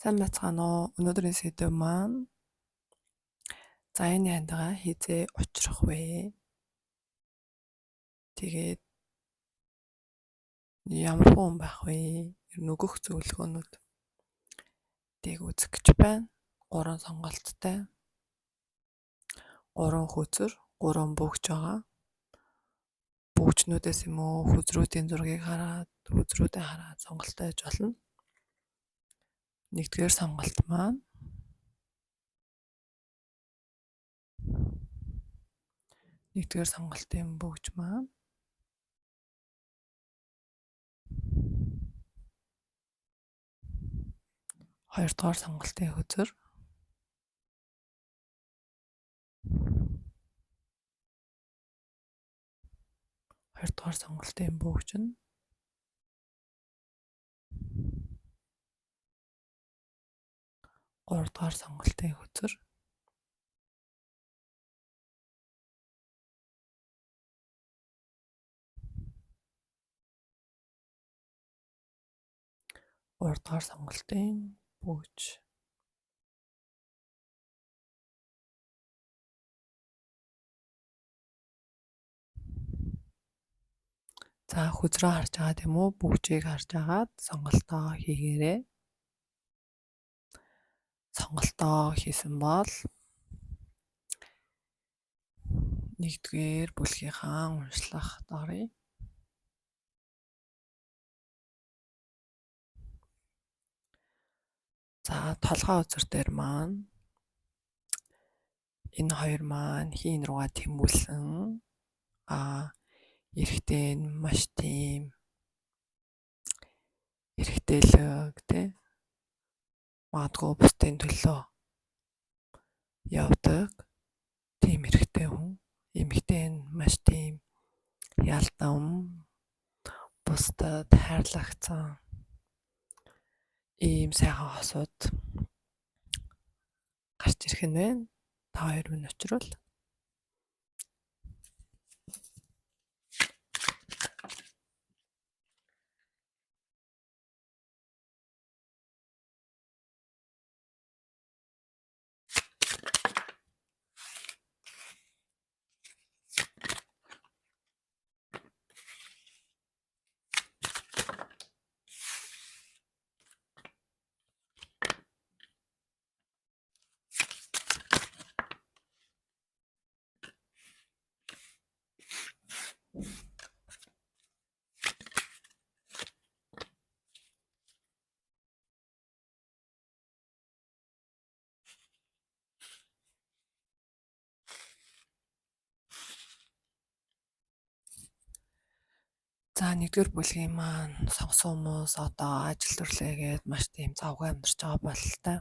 Сайн байцгаана уу? Өнөөдрийн сэдэв маань за энэ хандгаа хизээ учрах вэ? Тэгээд ямар хүн байх вэ? Ер нь өгөх зөвлөгөөнүүд тийг үзэх гэж байна. 3 сонголттой. 3 хөзөр, 3 бөгж байгаа. Бөгжнүүдээс юм уу хөзрүүдийн зургийг хараад, хөзрүүдээ хараад сонголтоо хийж болно. Нэгдүгээр сонголт маань нэгдүгээр сонголтын бөгж маань хоёрдугаар сонголтын хөзөр хоёрдугаар сонголтын бөгж нь гуравдугаар сонголтын хөзөр гуравдугаар сонголтын бөгж. За хөзрөө харж байгаа тийм үү? Бөгжийг харж агаад сонголтоо хийгээрэй. Сонголтоо хийсэн бол нэгдүгээр бүлгийнхаа уншлахад оръё. За толгой үзэр дээр маань энэ хоёр маань хийн руугаа тэмүүлсэн эрэхтэй нь маш тийм эрэгтэйлэг тий магадгүй бусдын төлөө явдаг тийм эрэгтэй хүн. Эмэгтэй нь маш тийм ялдам бусдад хайрлагцсан ийм сайхан хосууд гарч ирэх нь байна. Та хоёр минь очрол. За нэгдүгээр бүлгийн маань сонгосон хүмүүс одоо ажил төрлөөгээд маш тийм завгүй амьдарч байгаа бололтой.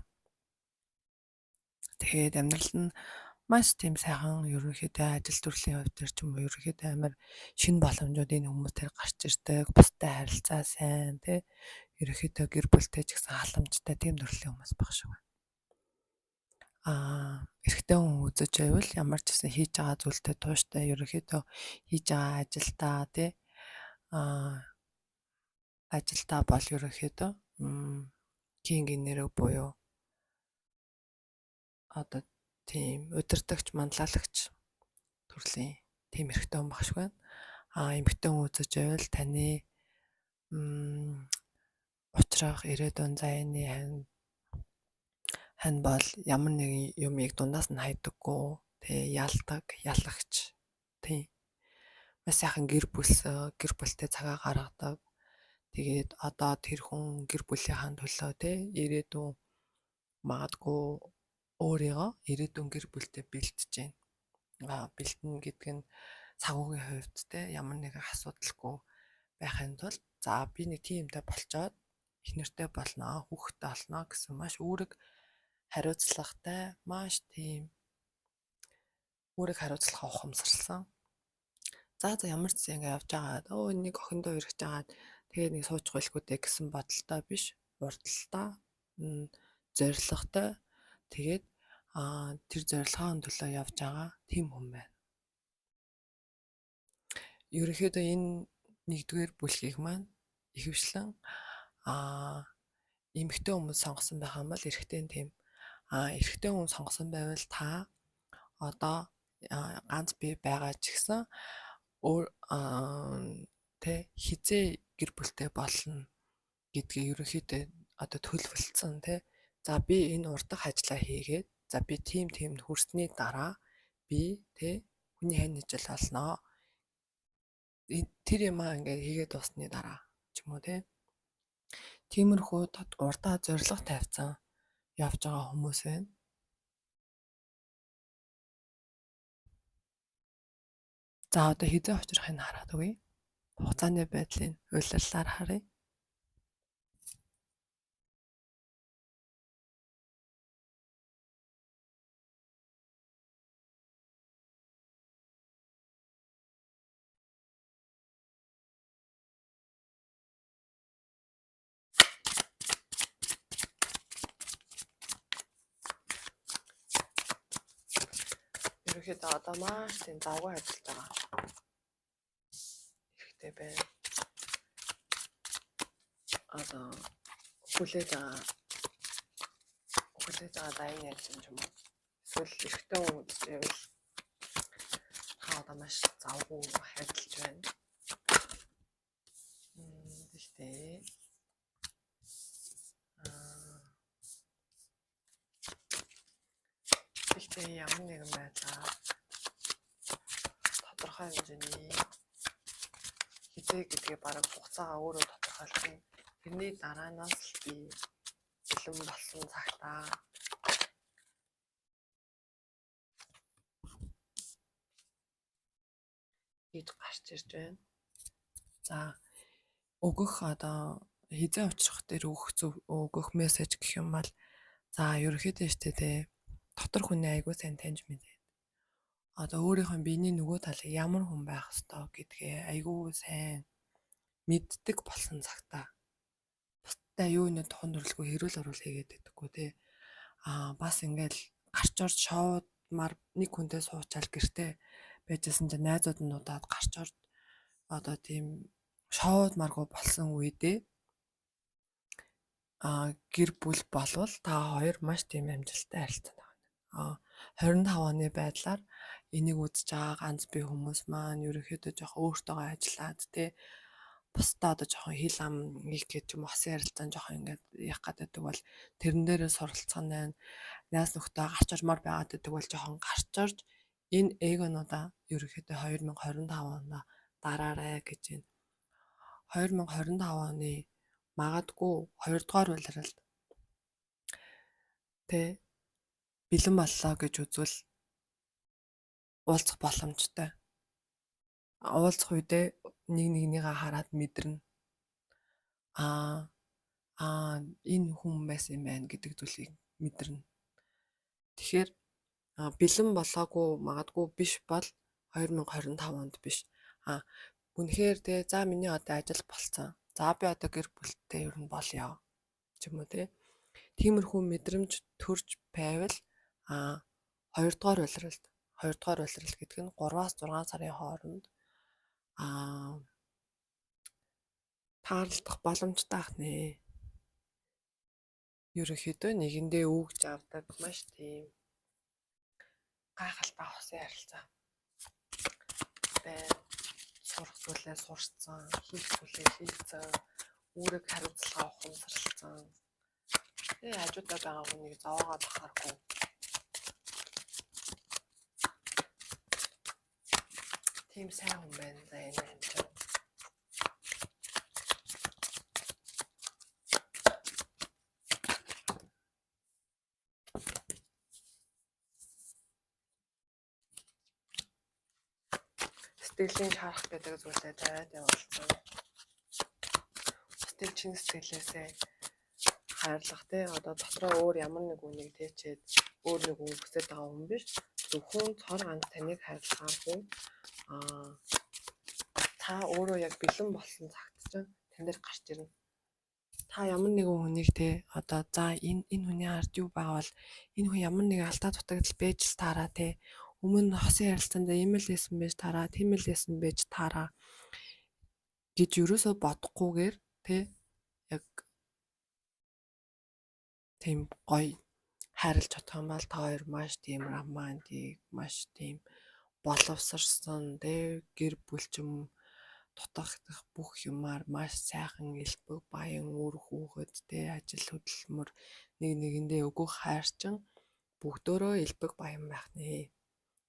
Тэгээд амьдрал нь маш тийм сайхан ерөнхийдөө ажил төрлийн хувьд ч юм уу ерөнхийдөө амар шинэ боломжууд энэ хүмүүс төр гарч ирдэг. Бусдад харилцаа сайн тий ерөнхийдөө гэр бүлтэй ч гэсэн халамжтай тийм төрлийн хүмүүс баг шиг байна. Эрэгтэй хүн үзэж байвал ямар ч гэсэн хийж байгаа зүйлтэй тууштай ерөнхийдөө хийж байгаа ажилдаа тий ажилдаа бол ерөнхийдөө кинг нэрэг буюу одоо тийм удирдагч манлайлагч төрлийн тийм эрэгтэй хүн багш байна. Эмэгтэй хүн үзэж байвал таны учрах ирээдүйн зайны хань бол ямар нэгэн юмыг дундаас нь хайдаггүй тий ялдаг ялагч тий маш сайхан гэр бүлтэй цагаа гаргадаг. Тэгээд одоо тэр хүн гэр бүлийнхаа төлөө тий ирээдүйн магадгүй өөрийгөө ирээдүйн гэр бүлтэй бэлтэж байна. Бэлтэн гэдэг нь цагуугийн хувьд тий ямар нэгэн асуудалгүй байхын тулд за би нэг тиймтэй болцоод их нэртэй болно, хүүхэдтэй болно гэсэн маш үүрэг хариуцлагатай маш тийм үүрэг хариуцлага ухамсарласан. За ямар ч зүйл ингэ явж байгаа. Нэг охиндоо ирэх жагаад тэгээд нэг суучих байлгүй дээ гэсэн бодолтой биш. Урдталтай, зоригтой. Тэгээд тэр зорилгын төлөө явж байгаа тийм хүн байна. Ерөнхийдөө энэ нэгдүгээр бүлгийг маань ихэвчлэн эмэгтэй хүмүүс сонгосон байх юм бол эрэгтэй нь тийм эрэгтэй хүн сонгосон байвал та одоо ганц бие байгаа ч гэсэн өөр тэ хизээ гэр бүлтэй болно гэдгийг ерөнхийдөө одоо төлөвлөсөн тэ. За би энэ урдах ажлаа хийгээд за би тиймд хүрсний дараа би тэ хүний хань хижил болно. Тэр юм ингээд хийгээд дуусны дараа ч юм уу тэ. Тиймэрхүү урдаа зориг тавьсан явж байгаа хүмүүс байна. За одоо хизээ учрахыг хараад үгүй. Хугацааны байдлыг уйлаллаар харъя. Ерөнхийдөө одоо маш тийм завгүй ажиллаж байгаа. Хэрэгтэй байна. Одоо хүлээж байгаа дайны ажиллаж юм уу? Эсвэл эрэгтэй хүн үзвэл та одоо маш завгүй ажиллаж байна. Гэхдээ ямар нэгэн байдлаар тодорхой хэмжээний хизээ гэдгээ бараг хугацаагаа өөрөө тодорхойлсон. Тэрний дараанаас л би бэлэн болсон цагтаа хийж гарч ирж байна. За өгөх одоо хизээ очих дээр өгөх мессеж гэх юм бол за ерөөхдөө штэ тэ дотор хүний айгуу сайн таньж мэдээд одоо өөрийнхөө биений нөгөө талыг ямар хүн байх ёстой гэдгээ айгуу сайн мэддэг болсон цагтаа бусдаа юу нэ тухайн төрөлгүй хэрүүл оруул хийгээд байдаггүй те бас ингээл гарч орж шоудмар нэг хүнтэй суучаал гэртээ байжсэн чинь найзууд нь удаад гарч орж одоо тийм шоудмаргүй болсон үедээ гэр бүл болвол та хоёр маш тийм амжилттай харилцсан байна. 25 оны байдлаар энийг үзэж байгаа ганц бие хүмүүс маань ерөөхдөө жоох өөртөөгөө ажиллаад тий бусдаа одоо жоохон хил ам их гэж юм осын харилцаан жоохон ингээд явах гэдэг бол тэрэн дээрээ суралцсан байна. Найз нөхдөд гарч ормоор байгаад гэдэг бол жоохон гарч орж энэ эгонуудаа ерөөхдөө 2025 оноо дараарай гэж байна. 2025 оны магадгүй 2 дугаар улиралд тэ бэлэн боллоо гэж үзвэл уулзах боломжтой. Уулзах үедээ нэг нэгнийгээ хараад мэдэрнэ. Энэ хүн байсан юм байна гэдэг зүйлийг мэдэрнэ. Тэгэхээр бэлэн болоогүй магадгүй биш бол 2025 онд биш. Үнэхээр те за миний одоо ажил болцсон. За би одоо гэр бүлтэй ер нь болёо ч юм уу те. Тиймэрхүү мэдрэмж төрж байвал 2 дугаар улирал гэдэг нь 3-аас 6 сарын хооронд таарлах боломжтой ах нэ. Ерөнхийдөө нэгэндээ өгж авдаг маш тийм гайхалтай хосын харилцаа байна. Сурах зүйлээ сурцсан, хийх зүйлээ хийцэн, үүрэг хариуцлага ухамсарлцсан. Тэгээ хажуудаа байгаа хүнийг зовоогоо бахааргүй. Тийм сайн хүн байна за энэ юм чинь. Сэтгэлийн шарах гэдэг зүйлээ тавиад явуулсан. Сэтгэл чин сэтгэлээсээ хайрлах те одоо дотроо өөр ямар нэг үнийг тэйчээд өөр нэг үг хүсэж байгаа хүн биш. Зөвхөн цор ганц таныг хайрлах хүн та өөрөө яг бэлэн болсон цагт чинь тань дээр гарч ирнэ. Та ямар нэгэн хүнийг те одоо за энэ хүний ард юу байгаа бол энэ хүн ямар нэгэн алдаа дутагдал байж л таараа те өмнө хосын харилцаанд ийм л байсан байж таараа тийм л байсан байж таараа гэж юусоо бодохгүйгээр те яг тийм гоё хайрлаж чадах юм бол та хоёр маш тийм романтик, маш тийм боловсрсон гэр бүлчим дутагдах бүх юмар маш сайхан элбэг баян үр хүүхэд ажил хөдөлмөр нэг нэгэндээ өгөх хайрчин бүгдөө элбэг баян байх нэ.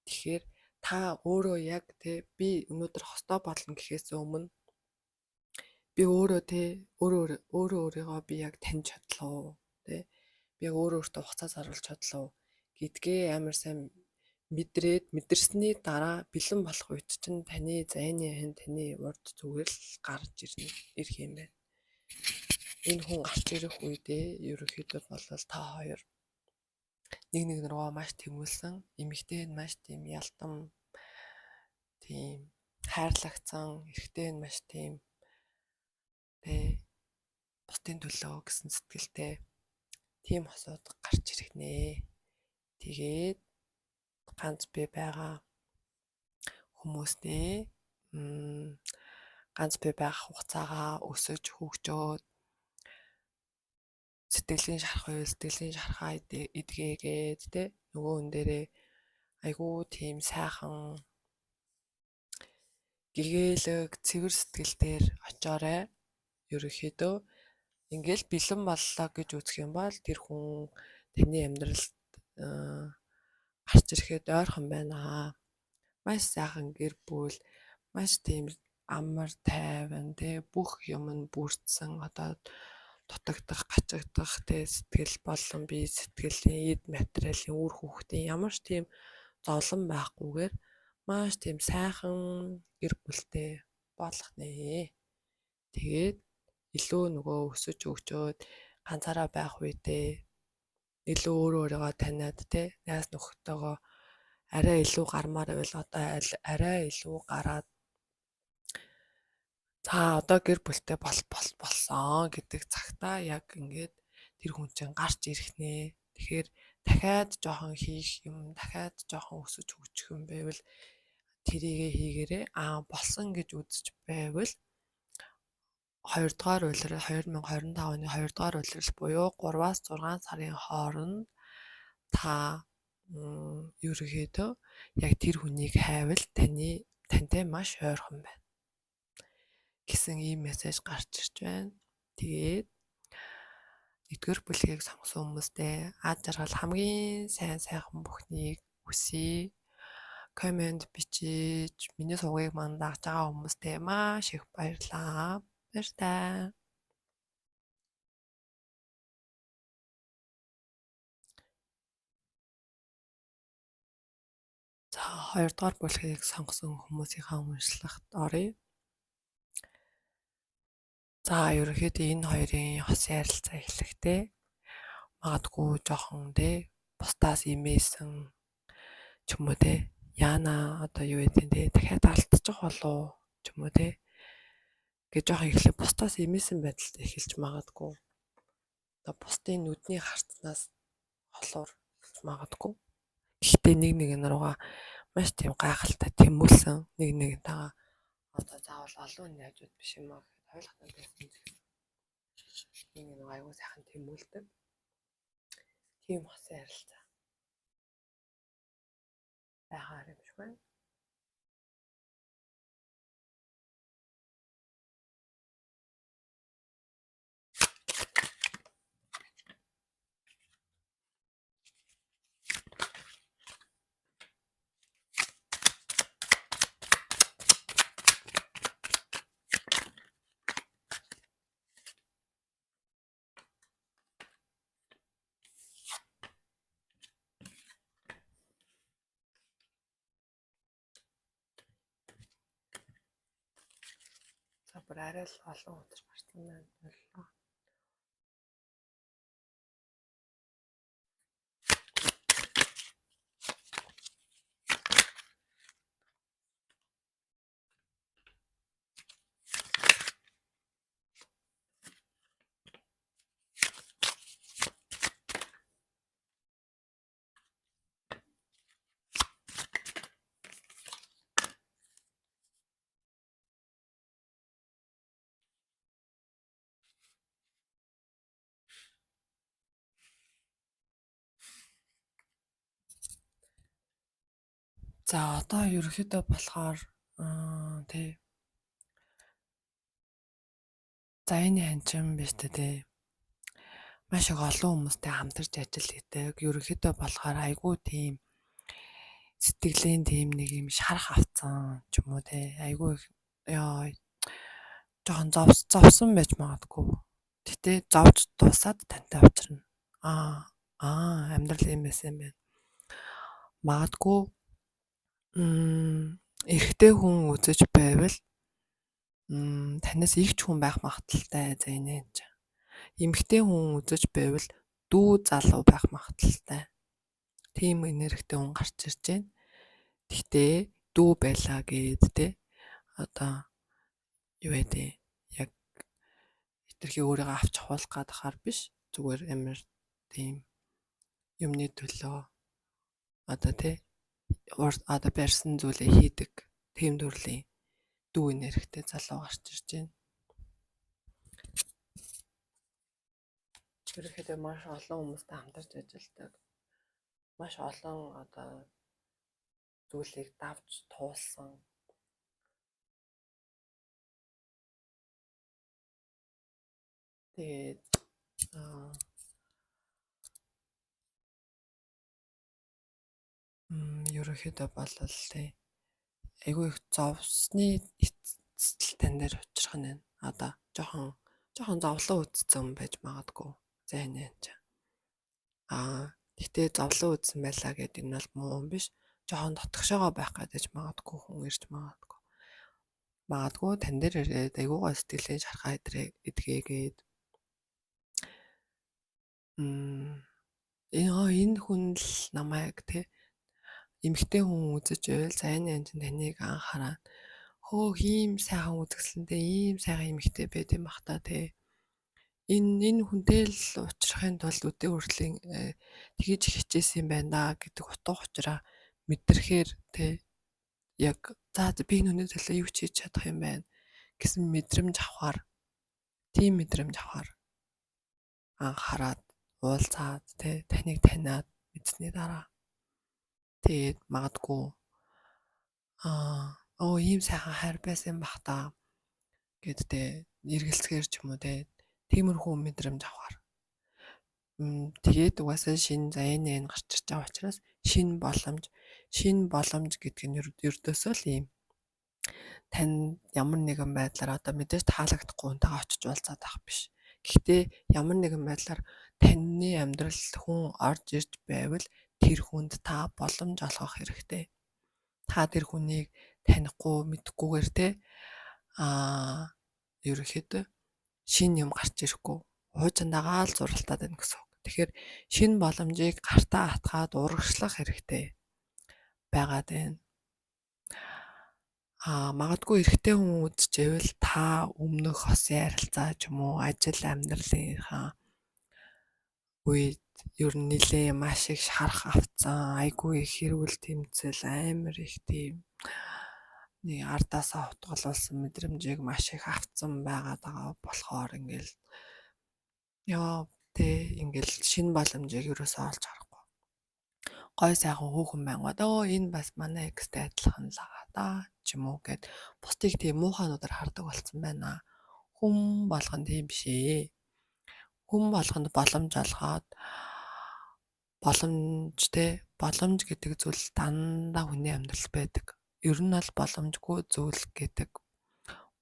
Тэгэхээр та өөрөө яг би өнөөдөр хостоо болно гэхээс өмнө би өөрөө өөрийгөө би яг таньж чадлаа би яг өөртөө хугацаа зарвалж чадлаа гэдгээ амар сайн мэдэрсний дараа бэлэн болох үед чинь таны зайны хань таны урд зүгээр л гарч ирэх юм байна. Энэ хүн гарч ирэх үедээ ерөнхийдөө бол та хоёр нэг руугаа маш тэмүүлсэн, эмэгтэй нь маш тийм ялтам тийм хайрлагцсан, эрэгтэй нь маш тийм бусдын төлөө гэсэн сэтгэлтэй тийм хосууд гарч ирэх нэ. Тэгээд ганц би байгаа хүмүүстэй ганц би байх хугацаагаа өсөж хөгжөөд сэтгэлийн шархаа эдгээгээд нөгөө хүн дээрээ айгүй тийм сайхан гэгээлэг цэвэр сэтгэлээр очоорой. Ерөнхийдөө ингээл бэлэн боллоо гэж үзэх юм бол тэр хүн таны амьдралд гарч ирэхэд ойрхон байна. Маш сайхан гэр бүл, маш тийм амар тайван бүх юм нь бүрдсэн одоо дутагдах, гачигдах сэтгэл болон бие сэтгэлийн эд материалын үр хүүхдийн ямар ч тийм зовлон байхгүйгээр маш тийм сайхан гэр бүлтэй болох нэ. Тэгээд илүү нөгөө өсөж өгчөөд ганцаараа байх үедээ илүү өөрийгөө таниад найз нөхдөдөө арай илүү гармаар байвал одоо арай илүү гараад за одоо гэр бүлтэй болсон гэдэг цагтаа яг ингээд тэр хүн чинь гарч ирэх нэ. Тэгэхээр дахиад жоохон хийх юм, дахиад жоохон өсөж хөгжих юм байвал тэрийгэ хийгээрээ болсон гэж үзэж байвал 2 дугаар улирал 2025 оны 2 дугаар улирал буюу 3-аас 6 сарын хооронд та ерөнхийдөө яг тэр хүнийг хайвал тантай маш ойрхон байна гэсэн ийм мессеж гарч ирж байна. Тэгээд нэгдүгээр бүлгийг сонгосон хүмүүстээ аз жаргал хамгийн сайхан бүхнийг хүсье. Комент бичиж миний сувгийг манд дагж байгаа хүмүүстээ маш их баярлалаа. Баярлалаа. За 2 дугаар бүлгийг сонгосон хүмүүсийнхаа уншлагт оръё. За ерөнхийдөө энэ хоёрын хос ярилцаа эхлэхдээ магадгүй жоохон бусдаас имээсэн ч юм уу яана одоо юу гэдэг дахиад алдчих болов ч юм уу гэж жоохон эхлээ бусдаас имээсэн байдалд эхэлж магадгүй. Одоо бусдын нүдний харцнаас холоор магадгүй. Гэхдээ нэг руугаа маш тийм гайхалтай тэмүүлсэн нэгнтэйгээ одоо заавал олон найзууд биш юм аа гэхэд ойлгохтой байсан зэрэг нэг аюул сайхан тэмүүлдэг тийм хос ярилцаа байгаар юм шиг байна. За бүр арай л олон удаж гарсан байна боллоо. За одоо ерөнхийдөө болохоор тий. За энэ ханчин биш тий. Маш их олон хүмүүстэй хамтарч ажил хийдэг. Ерөнхийдөө болохоор айгүй тийм сэтгэлийн тийм нэг юм шарах авцсан ч юм уу тий. Айгүй ёо жоохон зовсон байж магадгүй. Гэтэ зовж дуусаад тантай уулзрна. Амьдрал юм байсан юм байна. Магадгүй эрэгтэй хүн үзэж байвал танаас игч хүн байх магадaltaй за энэ юм чинь. Эмэгтэй хүн үзэж байвал дүү залуу байх магадaltaй. Тийм энергтэй хүн гарч ирж байна. Гэхдээ дүү байлаа гээд те одоо юу вэ? Яг хитрхи өөрийгөө авч явуулах гадахаар биш. Зүгээр амар тийм юмны төлөө одоо те одоо барьсан зүйлээ хийдэг. Тийм төрлийн дүү энергтэй залуу гарч ирж байна. Ерөнхийдөө маш олон хүмүүстэй хамтарч ажилладаг. Маш олон одоо зүйлийг давж туулсан. Тэгээд ерөнхийдөө болол тий. Айгүй их зовсны эцэстэл тань дээр учрах нь одоо жоохон зовлон үзсэн байж магадгүй. За энэ ч. Гэтээ зовлон үзсэн байлаа гэдэг нь бол муу юм биш. Жоохон дотгошоогоо байх гэж магадгүй хүн ирж магадгүй. Магадгүй тань дээр ирээд айгуугаа сэтгэлээ шархаа идгээгээд энэ хүн л намайг те эмэгтэй хүн үзэж байвал за энэ анчин таныг анхаараад хөө ийм сайхан үзэсгэлэнтэй ийм сайхан эмэгтэй байт юм бах та те энэ хүнтэй л уулзрахын тулд өдөө хүрлийн тгийж хичээсэн юм байна гэдэг утга учраа мэдрэхээр те яг за би нүний төлөө юу ч хийж чадах юм байна гэсэн мэдрэмж авахар тийм мэдрэмж авахар анхаарад уулзаад те таныг таниад мэдсэний дараа тэгээд магадгүй ийм сайхан хайр байсан бах та гэдтэй эргэлцгээр ч юм уу те тиймэрхүү мэдрэмж авахар тэгээд угаасаа шинэ энэ гарч ирж байгаа учраас шинэ боломж гэдэг нь ердөөсөө л ийм тань ямар нэгэн байдлаар одоо мэдээж таалагдахгүй хүнтэйгээ очиж уулзаад авах биш. Гэхдээ ямар нэгэн байдлаар таны амьдралд хүн орж ирж байвал тэр хүнд та боломж олгох хэрэгтэй. Та тэр хүнийг танихгүй мэдхгүйгээр те ерөнхийдөө шинэ юм гарч ирэхгүй хуучиндагаа л зуралтаад байна гэсэн үг. Тэгэхээр шинэ боломжийг гартаа атгаад урагшлах хэрэгтэй байгаад байна. Магадгүй эрэгтэй хүн үзчихвэл та өмнөх хосын харилцаа ч юм уу ажил амьдралынхаа үед ер нь нэлээ маш их шарах авцсан айгүй их хэрүүл тэмцэл амар их тийм нэг ардаасаа хутгалуулсан мэдрэмжийг маш их авцсан байгаад байгаа болохоор ингээл ингээл шинэ боломжийг ерөөсөө олж харахгүй. Гой сайхан хүүхэн байнгут энэ бас манай экстэй адилхан л байгаа да ч юм уу гэд бусдыг тийм муухайнуудаар хардаг болсон байна. Хүн болгон тийм биш ээ. Хүн болгонд боломж олгоод боломж гэдэг зүйл дандаа хүний амьдрал байдаг. Ер нь бол боломжгүй зүйл гэдэг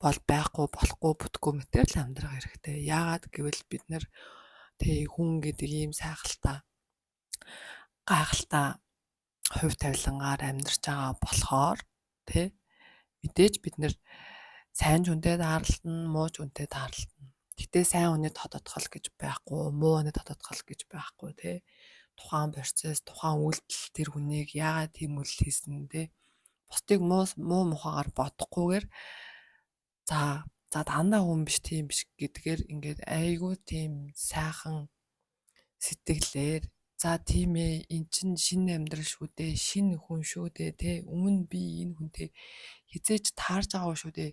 бол байхгүй болохгүй бүтггүй мэтэр л амьдрах хэрэгтэй. Яагаад гэвэл бид нэр хүн гэдэг ийм сайхалтай гайхалтай хувь тавилангаар амьдарч байгаа болохоор мэдээж бид нэр сайн ч үнтэй таарлтна, муу ч үнтэй таарлтна. Гэтэ сайн үнэт тодотгол гэж байхгүй, муу үнэт тодотгол гэж байхгүй тухайн процесс, тухайн үйлдэл тэр хүнийг яагаад тийм үйлдэл хийсэн бусдыг муу мухагаар бодохгүйгээр за дандаа хүн биш тийм биш гэдгээр ингээд айгүй тийм сайхан сэтгэлээр за тийм ээ эн чинь шинэ амьдрал шүү дээ, шинэ хүн шүү дээ өмнө би энэ хүнтэй хизээж таарж байгаа шүү дээ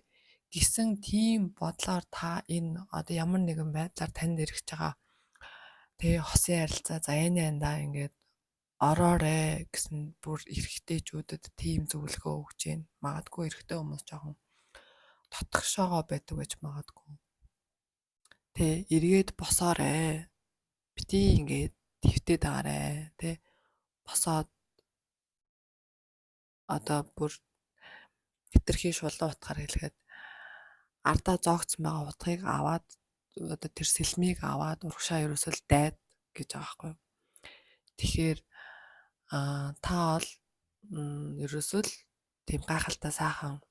гэсэн тийм бодлоор та энэ одоо ямар нэгэн байдлаар танд ирэх байгаа хосын харилцаа за энэ андаа ингээд ороорой гэсэн бүр эрэгтэйчүүдэд тийм зөвлөгөө өгч байна. Магадгүй эрэгтэй хүмүүс жоохон дотгошоогоо байдаг гэж магадгүй. Тэ эргээд босоорой. Бити ингээд твтээд байгаарэ. Тэ босоод одоо бүр хэтэрхий шулуун утгаар хэлэхэд ардаа зоогцсон байгаа утгыг аваад одоо тэр сэлмийг аваад урагшаа ерөөсөл дайд гэж байгаа байхгүй. Тэгэхээр та бол ерөөсөл тийм гайхалтай сайхан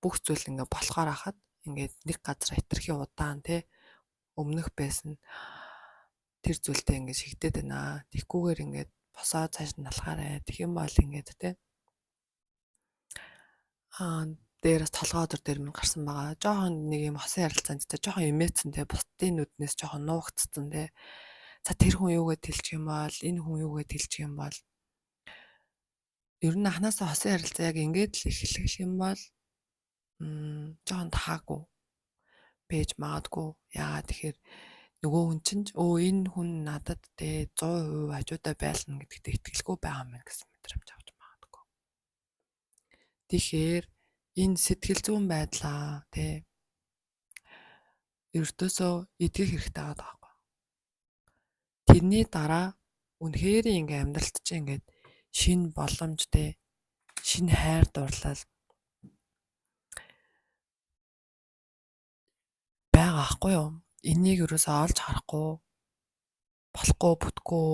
бүх зүйл ингээ болохоор хахад ингээд нэг газар хэтэрхий удаан тий өмнөх байсан тэр зүйлтэй ингээд шигдээд байна. Тэгхгүйгээр ингээд босоо цааш нь налахаарэ. Тэгэх юм бол ингээд тий дээрээс толгой өдөр дээр минь гарсан байгаа. Жохон нэг юм хосын ярилцаанд тэ жохон имээцэн тэ бусдын нүднээс жохон нуугдцсан тэ. За тэр хүн юу гэж хэлчих юм бол энэ хүн юу гэж хэлчих юм бол ер нь анханасаа хосын ярилцаа яг ингээд л эхлэх юм бол жохон таагүй байж магадгүй. Яагаад тэгэхээр нөгөө хүн чинь энэ хүн надад тэ 100% хажуудаа байлна гэдэгт итгэлгүй байгаа юм гэсэн мэдрэмж авч магадгүй. Тэгэхээр энэ сэтгэл зүйн байдлаа тий ердөөсөө эдгэх хэрэгтэй байгаа байхгүй. Тэрний дараа үнэхээр ингээ амьдралт чинь ингээд шинэ боломж тий шинэ хайр дурлал байгаа байхгүй юу? Энийг ерөөсөө олж харахгүй болохгүй бүтгүй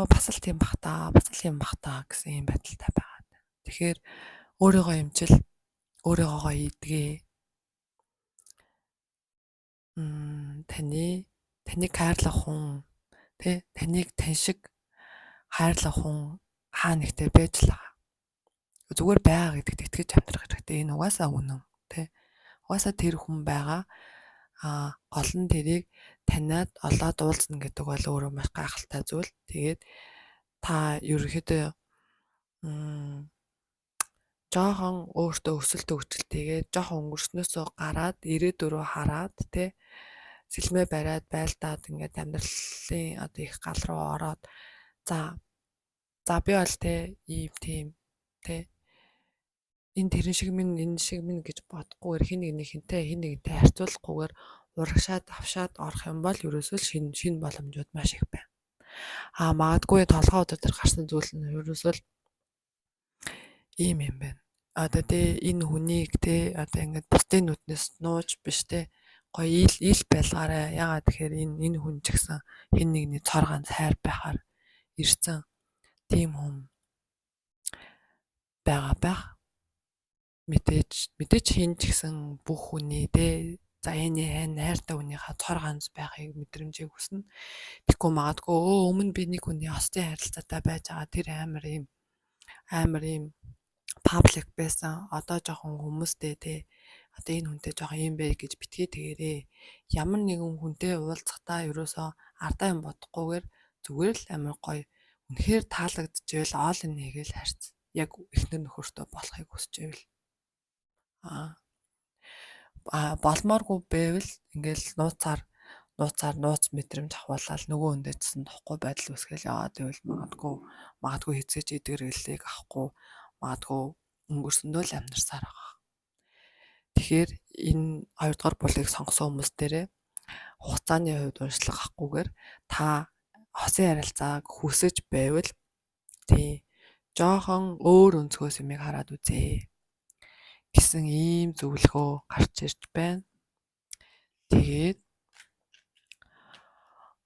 бас л тийм бах та гэсэн юм байдалтай байгаа. Тэгэхээр өөрийгөө эмчил өөрийгоогоо идгээ. Таныг хайрлах хүн тий таныг тань шиг хайрлах хүн хаа нэгтээ байж л байгаа. Зүгээр байгаа гэдэгт итгэж амьдрах хэрэгтэй. Энэ угаасаа үнэн тий. Угаасаа тэр хүн байгаа. Гол нь тэрийг таниад олоод уулзна гэдэг бол өөрөө маш гайхалтай зүйл. Тэгээд та ерөөхдөө жоохон өөртөө өсөлт өгчлөлтийгээ жоохон өнгөрснөөсөө гараад ирээдүрөө хараад тий сэлмээ бариад байлдаад ингээд амьдралын одоо их гал руу ороод за би бол тий ийм тийм тий энэ тэрэн шиг минь энэ шиг минь гэж бодохгүйгээр хин нэгнтэй харьцуулахгүйгээр урагшаад авшаад орох юм бол ерөөсөө шинэ боломжууд маш их байна. Магадгүй толгой өдөр төр гарсан зүйл нь ерөөсөө ийм юм байна. Одоо тий энэ хүнийг тий одоо ингээд бусдын нүднээс нууж биш тий гоё ил байлгаарай. Ягаад тэгэхээр энэ хүн ч гэсэн хин нэгний цор ганц хайр байхаар ирсэн тийм хүн байх. Мэдээч хин ч гэсэн бүх хүний тий за энэ хайртай хүнийхээ цор ганц байхыг мэдрэмжийг хүснэ. Тэгэхгүй магадгүй өмнө би нэг хүний хостын харилцаатай байж байгаа тэр амар юм паблик байсан. Одоо жоохон хүмүүстэй тий одоо энэ хүнтэй жоохон юм бэ гэж битгий тэгэрээ. Ямар нэгэн хүнтэй уулзахдаа ерөөсөө ардаа юм бодохгүйгээр зүгээр л амар гоё үнэхээр таалагдчихвэл all in хийгээл харьц. Яг эхнэр нөхөртөө болохыг хүсчихвэл болмооргүй байвал ингээл нууц мэдрэмж авахлал нөгөө хүндэйсэн тохгүй байдал үүсгэл яваад байвал магадгүй хэзээ ч эдгэрэлийг авахгүй магадгүй өнгөрсөндөө л амьдарсаар байгаа. Тэгэхээр энэ 2 дугаар булыг сонгосон хүмүүс дээрээ хугацааны хувьд уншлага авахгүйгээр та хосын ярилцааг хүсэж байвал тий жоохон өөр өнцгөөс юмыг хараад үзье гэсэн ийм зөвлөгөө гарч ирж байна. Тэгээд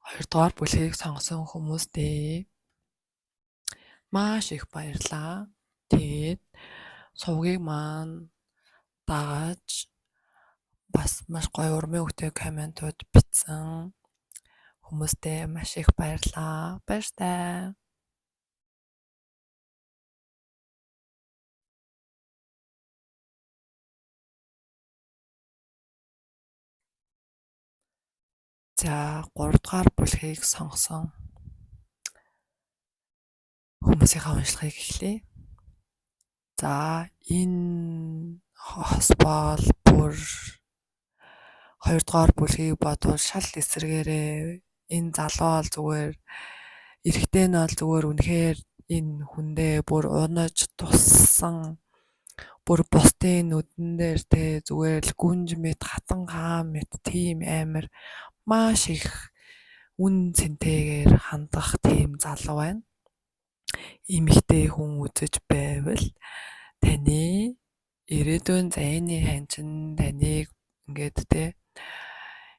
2 дугаар бүлгийг сонгосон хүмүүстээ маш их баярлалаа. Тэгээд сувгийг маань дагаж бас маш гоё урмын үгтэй комментууд бичсэн хүмүүстээ маш их баярлалаа. Баяртай. За 3 дугаар бүлгийг сонгосон хүмүүсийнхээ уншлагыг эхлэе. За энэ хос бол бүр 2 дугаар бүлгийг бодвол шал эсрэгээрээ энэ залуу бол зүгээр Эрэгтэй нь бол зүгээр үнэхээр энэ хүндээ бүр унаж туссан, бүр бусдын нүдэн дээр те зүгээр л гүнж мэт хатан хаан мэт тийм амар маш их үн цэнтэйгээр хандах тийм залуу байна. Эмэгтэй хүн үзэж байвал таны ирээдүйн заяаны ханчин таныг ингээд те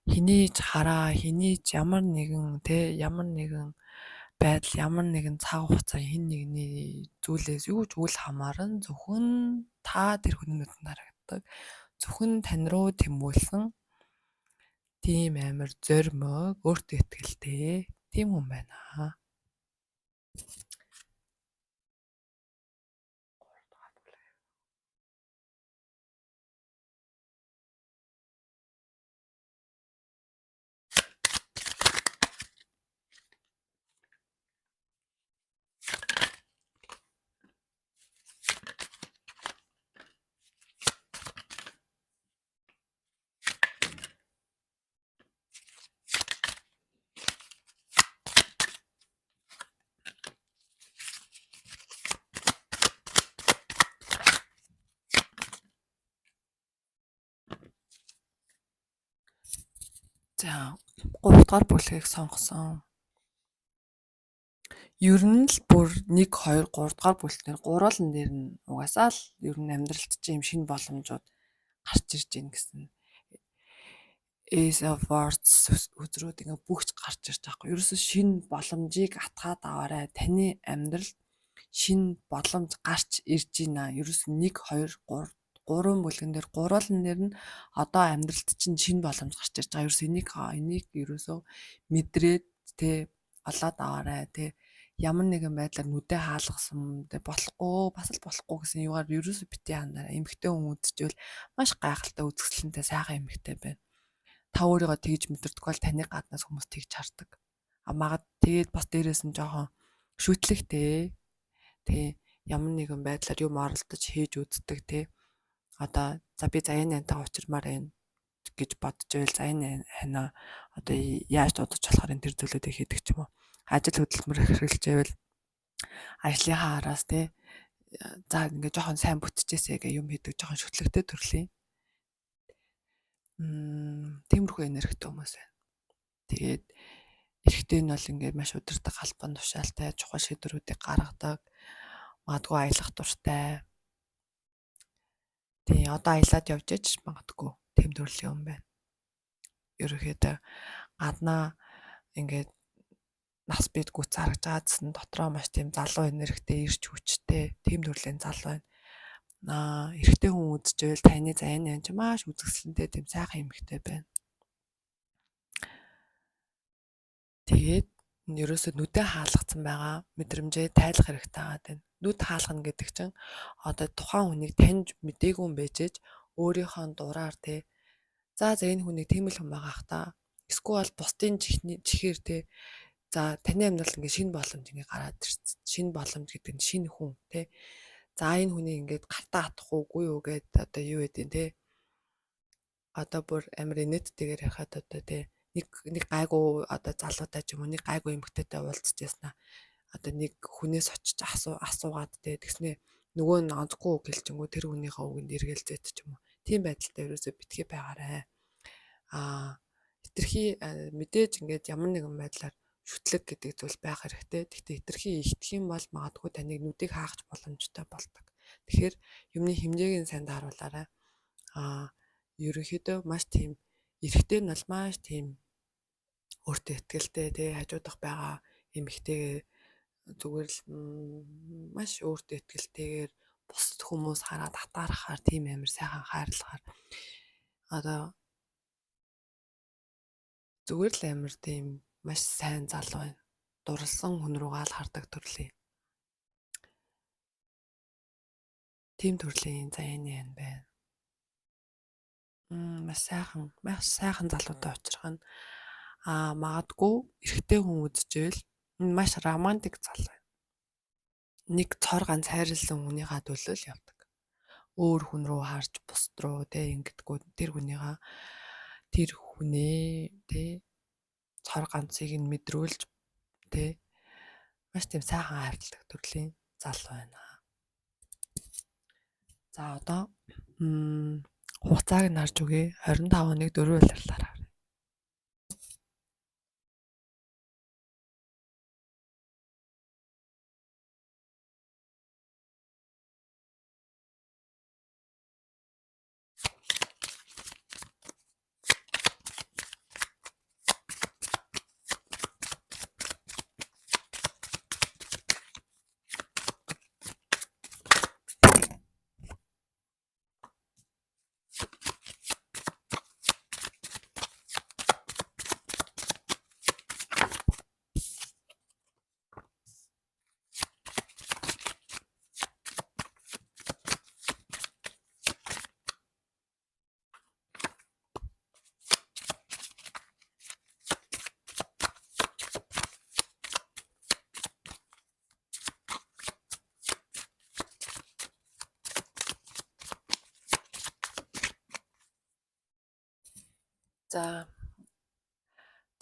хэний ч хараа, хэний ч ямар нэгэн байдал, ямар нэгэн цаг хугацаа хэн нэгний зүйлээс юу ч үл хамааран зөвхөн та тэр хүний нүдэнд харагддаг. Зөвхөн тань руу тэмүүлсэн тийм амар зоримог, өөртөө ихтэй тийм хүн байна. За 3 дугаар бүлгийг сонгосон. Ер нь л бүр 1, 2, 3 дугаар бүлтээр гурван дээр нь угаасаа л ер нь амьдралд чинь юм шинэ боломжууд гарч ирж гин гэсэн. Ace of Swords үзрүүд ингээ бүгд гарч ирж байгаа хгүй. Ерөөсөө шинэ боломжийг атгаад аваарай. Таны амьдралд шинэ боломж гарч ирж байна. Ерөөсөө 1, 2, 3 гурван бүлгэн дээр гурван дээр нь одоо амьдралд чинь шинэ боломж гарч ирж байгаа. Ерөөсөө энийг ерөөсөө мэдрээд тэ олоод аваарай тэ ямар нэгэн байдлаар нүдэ хаалгасан тэ болохгүй бас л болохгүй гэсэн юугаар ерөөсөө бити ханаарай. Эмэгтэй хүн үзчихвэл маш гайхалтай үзэсгэлэнтэй сайхан эмэгтэй байна. Та өөрийгөө тэгж мэдэрдэг бол таны гаднаас хүмүүс тэгж хардаг. Тэгээд бас дээрээс нь жоохон шүтлэгтэй. Тэ ямар нэгэн байдлаар юм оролдож хийж үздэг тэ. Одоо за би заяаны хантай учирмаар байна гэж бодож байвал заяаны ханаа одоо яаж дуудаж болохоор энэ төр зүйлүүдийг хийдэг ч юм уу. Ажил хөдөлмөр хэрэгжилж байвал ажлынхаа араас тэ за ингээ жоохон сайн бүтчихээсэ гэх юм хийдэг жоохон шүтлэгтэй төрлийн. Тиймэрхүү энергитэй хүмүүс байна. Тэгээд эрэгтэй нь бол ингээд маш удирдаг албан тушаалтай чухал шийдвэрүүдийг гаргадаг. Магадгүй аялах дуртай. Тий, одоо аялаад явж иж магадгүй тэм төрлийн хүн байна. Ерөнхийдөө гаднаа ингээд нас бидгүүц харагж байгаадсэн дотроо маш тийм залуу энергитэй ирч хүчтэй тэм төрлийн залуу байна. Эрэгтэй хүн үзчихвэл таны заяаны анч маш үзэсгэлэнтэй тийм сайхан эмэгтэй байна. Тэгээд ерөөсөө нүдэ хаалгацсан байгаа мэдрэмжээ тайлах хэрэгтэй байгаа байна. Нүд хаалгана гэдэг чинь одоо тухайн хүнийг таньж мдээгүй юм байж ээж өөрийнхөө дураар те за энэ хүнийг тийм л хүн байгаа ах та эсвэл бусдын чихээр те за таны амьдрал ингээд шинэ боломж ингээд гараад ирсэн. Шинэ боломж гэдэг нь шинэ хүн те за энэ хүнийг ингээд гартаа атах уугүй юу гэд одоо юу гэдэг те одоо бүр амар инээдтэйгээр яхад одоо те нэг гайгүй одоо залуутай ч юм уу нэг гайгүй эмэгтэйтэй уулзч яснаа одоо нэг хүнээс очиж асуугаад тэгснэ нөгөө нь онцгүй үг хэлчихэнгүү тэр хүнийхээ үгэнд эргэлзээд ч юм уу тийм байдалтай ерөөсөө битгий байгаарэ хитрхи мэдээж ингээд ямар нэгэн байдлаар шүтлэг гэдэг зүйл байх хэрэгтэй. Гэхдээ хитрхи ихтэх юм бол магадгүй таныг нүдийг хаахч боломжтой болдог. Тэгэхээр юмны хэмжээг нь сайн тааруулаарай. Ерөнхийдөө маш тийм эрэгтэй нь бол маш тийм өөртөө ихтэй тий хажуудах байгаа эмэгтэйгээ зүгээр л маш өөртөө ихтэйгээр бусад хүмүүс хараад татаарахаар тийм амар сайхан хайрлахаар одоо зүгээр л амар тийм маш сайн залуу байна. Дурлсан хүн руугаа л хардаг төрлийн. Тийм төрлийн заяаны ан байна. Маш сайхан залуутай очих нь магадгүй эрэгтэй хүн үзчихвэл маш романтик залуу байна. Нэг цор ганц хайрлсан хүнийхээ төлөө л явдаг. Өөр хүн рүү харж бусд руу те ингэдэггүй тэр хүнээ те цор ганцыг нь мэдрүүлж те Маш тийм сайхан хайрладаг төрлийн залуу байна. За одоо хугацааг нь харж үгэй. 25 оныг 4 улирлаар харъя.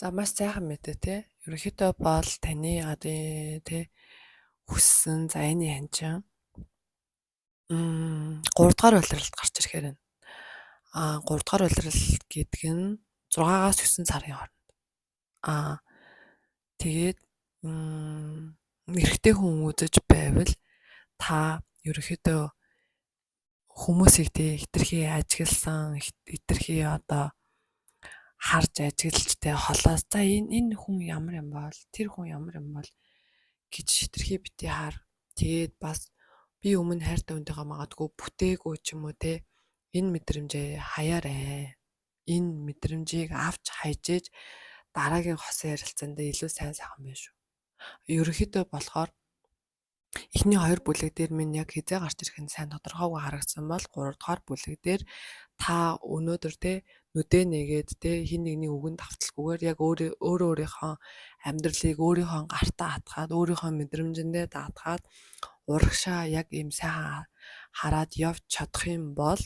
За маш сайхан мэдээ те. Ерөнхийдөө бол таны одоо те хүссэн за энэ ханчин 3 дугаар улиралд гарч ирэхээр байна. 3 дугаар улирал гэдэг нь 6-аас 9 сарын хооронд. Тэгээд эрэгтэй хүн үзэж байвал та ерөнхийдөө хүмүүсийг те хитрхи ажигласан, хитрхи одоо харж ажиглаж те холоос за энэ хүн ямар юм бол тэр хүн ямар юм бол гэж хитрхи бити хар. Тэгээд бас би өмнө хайртай хүнтэйгээ магадгүй бүтээгүй ч юм уу те энэ мэдрэмжээ хаяарай. Энэ мэдрэмжийг авч хайжээж дараагийн хосын ярилцаанд илүү сайн байх шүү. Ерөнхийдөө болохоор эхний 2 бүлэг дээр минь яг хизээ гарч ирэх нь сайн тодорхойгүй харагдсан бол 3 дугаар бүлэг дээр та өнөөдөр те нүдэ нэгээд те хин нэгний үгэнд давталгүйгээр яг өөрийнхөө амьдралыг өөрийнхөө гартаа хатгаад өөрийнхөө мэдрэмжэндээ даатгаад урагшаа яг ийм сайхан хараад явж чадах юм бол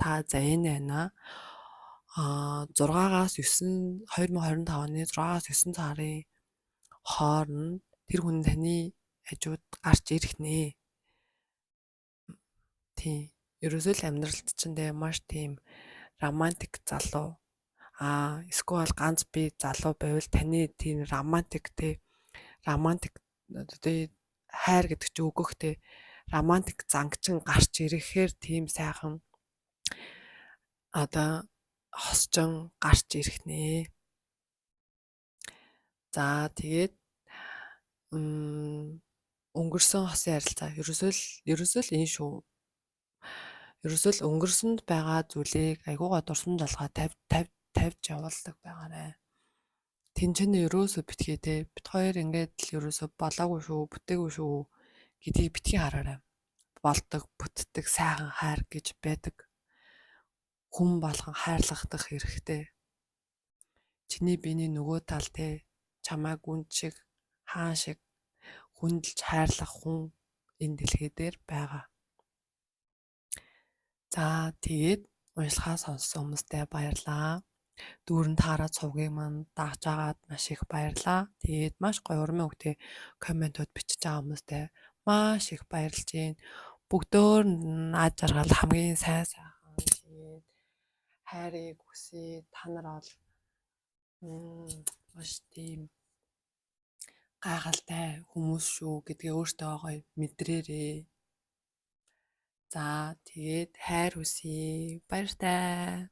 та за энэ байна. 6-аас 9 2025 оны 6-аас 9 сарын хооронд тэр хүн таны хажууд гарч ирэх нэ. Тийм. Ерөөсөө л амьдралд чинь тэгээ маш тийм романтик залуу. Эсвэл ганц би залуу байвал таны тийм романтик тэгээ хайр гэдэг чинь өгөх те романтик зангчин гарч ирэхээр тийм сайхан одоо хосчон гарч ирэх нэ. За тэгээд өнгөрсөн хосын харилцаа ерөөсөө л энэ шүү. Ерөөсөө л өнгөрсөнд байгаа зүйлийг айгуугаа дурсан жалгаа тавьж явуулдаг байгаарэ. Тэнцэнэ ерөөсөө битгий те бит хоёр ингээд л ерөөсөө болоогүй шүү, бүтээгүй шүү гэдгийг битгий хараарай. Болдог, бүтдэг сайхан хайр гэж байдаг. Хүн болгон хайрлагдах хэрэгтэй. Чиний биений нөгөө тал те чамайг гүн шиг хаан шиг хүндэлж хайрлах хүн энэ дэлхий дээр байгаа. За тэгээд уншлагаа сонссон хүмүүстээ баярлалаа. Дүүрэн таараад сувгийг манд дагж агаад маш их баярлалаа. Тэгээд маш гоё урмын үгтэй комментууд бичиж байгаа хүмүүстээ маш их баярлж байна. Бүгдөө наад жаргал хамгийн сайн сайхан тэгээд хайрыг хүсье. Та нар бол маш тийм гайхалтай хүмүүс шүү гэдгээ өөртөө гоё мэдрээрээ. За тэгээд хайр хүсье. Баяртай.